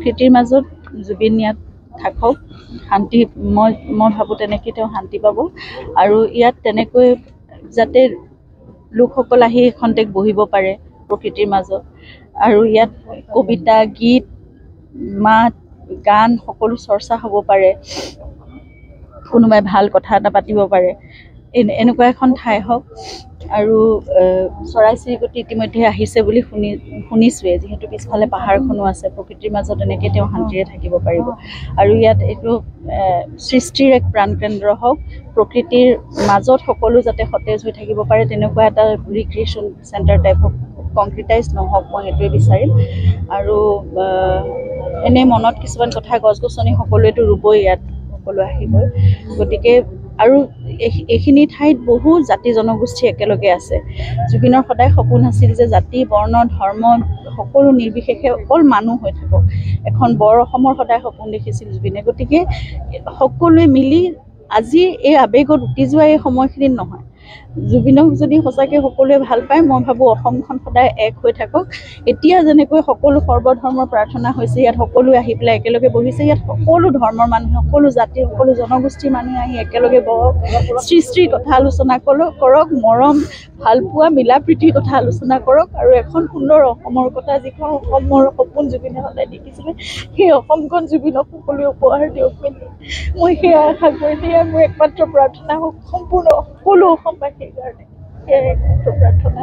প্ৰকৃতিৰ মাজত জুবিন ইয়াত থাকক, শান্তি মই ভাবোঁ তেনেকৈ তেওঁ শান্তি পাব। আৰু ইয়াত তেনেকৈ যাতে লোকসকল আহি খন্তেক বহিব পাৰে প্ৰকৃতিৰ মাজত, আৰু ইয়াত কবিতা, গীত, মাত, গান সকলো চৰ্চা হ'ব পাৰে, কোনোবাই ভাল কথা এটা পাতিব পাৰে, এনেকুৱা এখন ঠাই হওক। আৰু চৰাই চিৰিকটি ইতিমধ্যে আহিছে বুলি শুনিছোঁৱে, যিহেতু পিছফালে পাহাৰখনো আছে, প্ৰকৃতিৰ মাজত এনেকৈ তেওঁ শান্তিৰে থাকিব পাৰিব। আৰু ইয়াত এইটো সৃষ্টিৰ এক প্ৰাণকেন্দ্ৰ হওক, প্ৰকৃতিৰ মাজত সকলো যাতে সতেজ হৈ থাকিব পাৰে, তেনেকুৱা এটা ৰিক্ৰিয়েশ্যন চেণ্টাৰ টাইপ হওক, কংক্ৰিটাইজ নহওক, মই সেইটোৱে বিচাৰিম। আৰু এনেই মনত কিছুমান কথা, গছ গছনি সকলোৱেতো ৰুবই, ইয়াত সকলো আহিবই, গতিকে আৰু এইখিনি ঠাইত বহু জাতি জনগোষ্ঠী একেলগে আছে। জুবিনৰ সদায় সপোন আছিল যে জাতি, বৰ্ণ, ধৰ্ম সকলো নিৰ্বিশেষে অকল মানুহ হৈ থাকক। এখন বৰ অসমৰ সদায় সপোন দেখিছিল জুবিনে। গতিকে সকলোৱে মিলি আজি এই আৱেগত উটি যোৱা এই সময়খিনিত নহয়, জুবিনক যদি সঁচাকৈ সকলোৱে ভাল পায়, মই ভাবোঁ অসমখন সদায় এক হৈ থাকক। এতিয়া যেনেকৈ সকলো সৰ্বধৰ্মৰ প্ৰাৰ্থনা হৈছে, ইয়াত সকলোৱে আহি পেলাই একেলগে বহিছে, ইয়াত সকলো ধৰ্মৰ মানুহে, সকলো জাতিৰ, সকলো জনগোষ্ঠীৰ মানুহে আহি একেলগে বহক, সৃষ্টিৰ কথা আলোচনা কৰক, মৰম, ভালপোৱা, মিলা প্ৰীতিৰ কথা আলোচনা কৰক, আৰু এখন সুন্দৰ অসমৰ কথা, যিখন অসমৰ সপোন জুবিনে সদায় দেখিছিলে, সেই অসমখন জুবিনক সকলোৱে উপহাৰ দিয়ক। মই সেয়া আশা কৰি, সেয়া মোৰ একমাত্ৰ প্ৰাৰ্থনা হওক সম্পূৰ্ণ সকলো অসমবাসীৰ কাৰণে, সেয়াই একমাত্ৰ প্ৰাৰ্থনা।